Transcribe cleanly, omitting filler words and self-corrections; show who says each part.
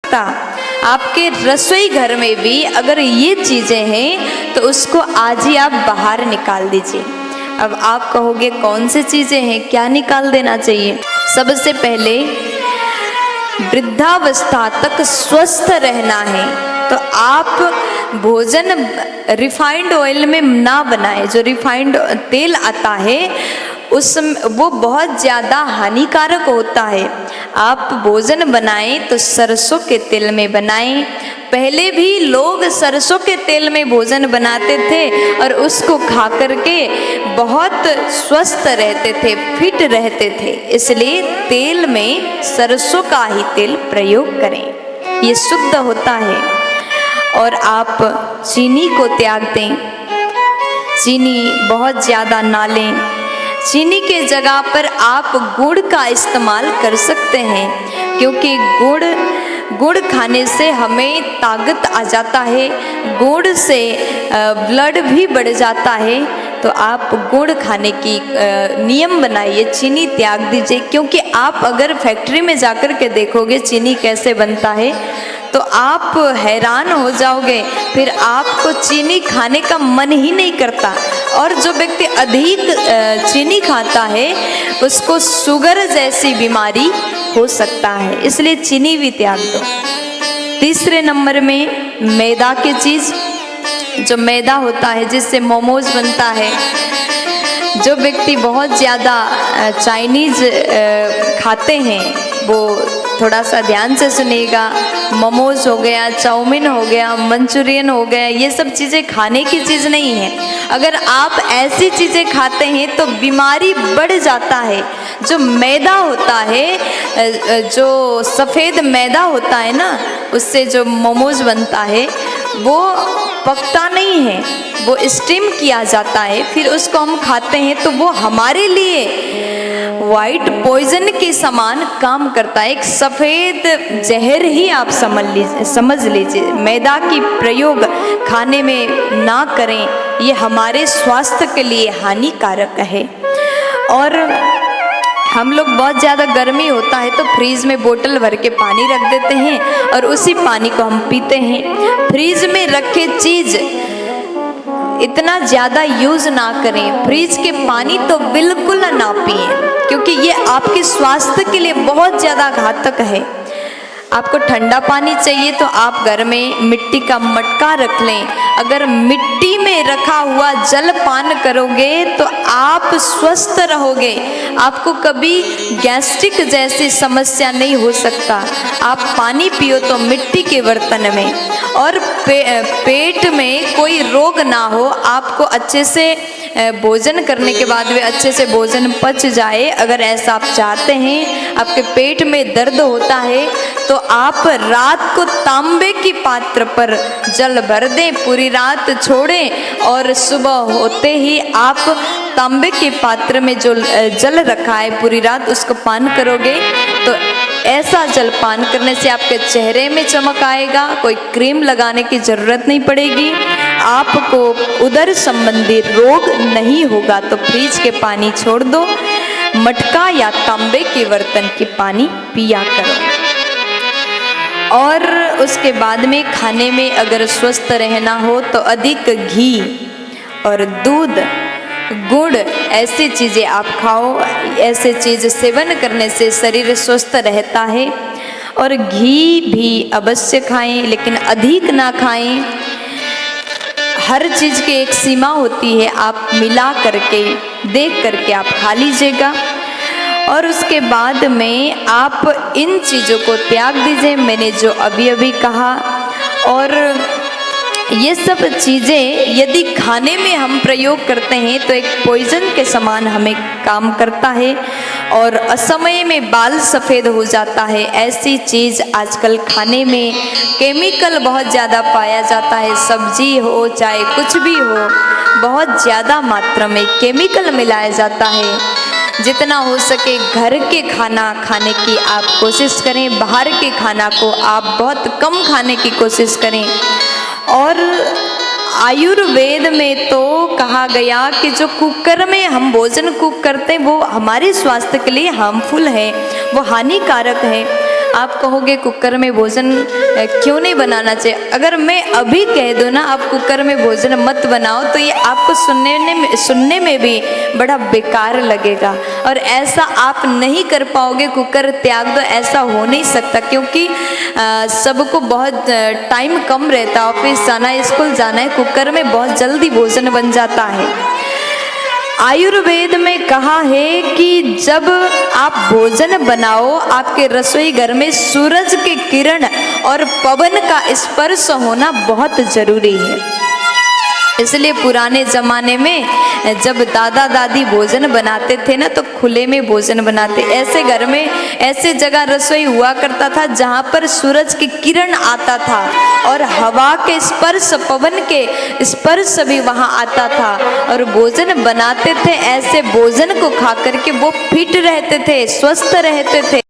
Speaker 1: सकता। आपके रसोई घर में भी अगर ये चीज़ें हैं तो उसको आज ही आप बाहर निकाल दीजिए। अब आप कहोगे कौन सी चीज़ें हैं, क्या निकाल देना चाहिए? सबसे पहले वृद्धावस्था तक स्वस्थ रहना है तो आप भोजन रिफाइंड ऑयल में ना बनाएं। जो रिफाइंड तेल आता है वो बहुत ज़्यादा हानिकारक होता है। आप भोजन बनाएं तो सरसों के तेल में बनाएं। पहले भी लोग सरसों के तेल में भोजन बनाते थे और उसको खा करके बहुत स्वस्थ रहते थे, फिट रहते थे। इसलिए तेल में सरसों का ही तेल प्रयोग करें, ये शुद्ध होता है। और आप चीनी को त्याग दें, चीनी बहुत ज़्यादा ना लें। चीनी के जगह पर आप गुड़ का इस्तेमाल कर सकते हैं, क्योंकि गुड़ खाने से हमें ताकत आ जाता है, गुड़ से ब्लड भी बढ़ जाता है। तो आप गुड़ खाने की नियम बनाइए, चीनी त्याग दीजिए। क्योंकि आप अगर फैक्ट्री में जाकर के देखोगे चीनी कैसे बनता है तो आप हैरान हो जाओगे, फिर आपको चीनी खाने का मन ही नहीं करता। और जो व्यक्ति अधिक चीनी खाता है उसको शुगर जैसी बीमारी हो सकता है, इसलिए चीनी भी त्याग दो। तीसरे नंबर में मैदा की चीज़, जो मैदा होता है जिससे मोमोज बनता है। जो व्यक्ति बहुत ज़्यादा चाइनीज़ खाते हैं वो थोड़ा सा ध्यान से सुनिएगा। मोमोज हो गया, चाउमीन हो गया, मंचूरियन हो गया, ये सब चीज़ें खाने की चीज़ नहीं है। अगर आप ऐसी चीज़ें खाते हैं तो बीमारी बढ़ जाता है। जो मैदा होता है, जो सफ़ेद मैदा होता है ना, उससे जो मोमोज बनता है वो पकता नहीं है, वो स्टीम किया जाता है, फिर उसको हम खाते हैं तो वो हमारे लिए वाइट पॉइजन के समान काम करता है। एक सफ़ेद जहर ही आप समझ लीजिए। मैदा की प्रयोग खाने में ना करें, ये हमारे स्वास्थ्य के लिए हानिकारक है। और हम लोग बहुत ज़्यादा गर्मी होता है तो फ्रीज में बोतल भर के पानी रख देते हैं और उसी पानी को हम पीते हैं। फ्रीज में रखे चीज़ इतना ज़्यादा यूज़ ना करें। फ्रिज के पानी तो बिल्कुल ना पिएं, क्योंकि ये आपके स्वास्थ्य के लिए बहुत ज़्यादा घातक है। आपको ठंडा पानी चाहिए तो आप घर में मिट्टी का मटका रख लें। अगर मिट्टी में रखा हुआ जल पान करोगे तो आप स्वस्थ रहोगे, आपको कभी गैस्ट्रिक जैसी समस्या नहीं हो सकता। आप पानी पियो तो मिट्टी के बर्तन में, और पेट में कोई रोग ना हो, आपको अच्छे से भोजन करने के बाद भी अच्छे से भोजन पच जाए। अगर ऐसा आप चाहते हैं, आपके पेट में दर्द होता है तो आप रात को तांबे की पात्र पर जल भर दें, पूरी रात छोड़ें और सुबह होते ही आप तांबे के पात्र में जो जल रखा है पूरी रात उसको पान करोगे तो ऐसा जल पान करने से आपके चेहरे में चमक आएगा, कोई क्रीम लगाने की ज़रूरत नहीं पड़ेगी, आपको उदर संबंधी रोग नहीं होगा। तो फ्रिज के पानी छोड़ दो, मटका या तांबे के बर्तन के पानी पिया करो। और उसके बाद में खाने में अगर स्वस्थ रहना हो तो अधिक घी और दूध, गुड़ ऐसी चीज़ें आप खाओ। ऐसे चीज़ सेवन करने से शरीर स्वस्थ रहता है। और घी भी अवश्य खाएं, लेकिन अधिक ना खाएं। हर चीज़ की एक सीमा होती है, आप मिला करके देख करके आप खा लीजिएगा। और उसके बाद में आप इन चीज़ों को त्याग दीजिए, मैंने जो अभी कहा। और ये सब चीज़ें यदि खाने में हम प्रयोग करते हैं तो एक पॉइजन के समान हमें काम करता है और असमय में बाल सफ़ेद हो जाता है। ऐसी चीज़ आजकल खाने में केमिकल बहुत ज़्यादा पाया जाता है। सब्जी हो चाहे कुछ भी हो, बहुत ज़्यादा मात्रा में केमिकल मिलाया जाता है। जितना हो सके घर के खाना खाने की आप कोशिश करें, बाहर के खाना को आप बहुत कम खाने की कोशिश करें। और आयुर्वेद में तो कहा गया कि जो कुकर में हम भोजन कुक करते हैं वो हमारे स्वास्थ्य के लिए हार्मफुल है, वो हानिकारक है। आप कहोगे कुकर में भोजन क्यों नहीं बनाना चाहिए। अगर मैं अभी कह दूँ ना आप कुकर में भोजन मत बनाओ तो ये आपको सुनने में भी बड़ा बेकार लगेगा और ऐसा आप नहीं कर पाओगे। कुकर त्याग दो, ऐसा हो नहीं सकता, क्योंकि सबको बहुत टाइम कम रहता, ऑफिस जाना है, स्कूल जाना है, कुकर में बहुत जल्दी भोजन बन जाता है। आयुर्वेद में कहा है कि जब आप भोजन बनाओ आपके रसोई घर में सूरज की किरण और पवन का स्पर्श होना बहुत जरूरी है। इसलिए पुराने ज़माने में जब दादा दादी भोजन बनाते थे ना तो खुले में भोजन बनाते। ऐसे घर में ऐसे जगह रसोई हुआ करता था जहाँ पर सूरज की किरण आता था और हवा के स्पर्श, पवन के स्पर्श भी वहाँ आता था और भोजन बनाते थे। ऐसे भोजन को खा करके वो फिट रहते थे, स्वस्थ रहते थे।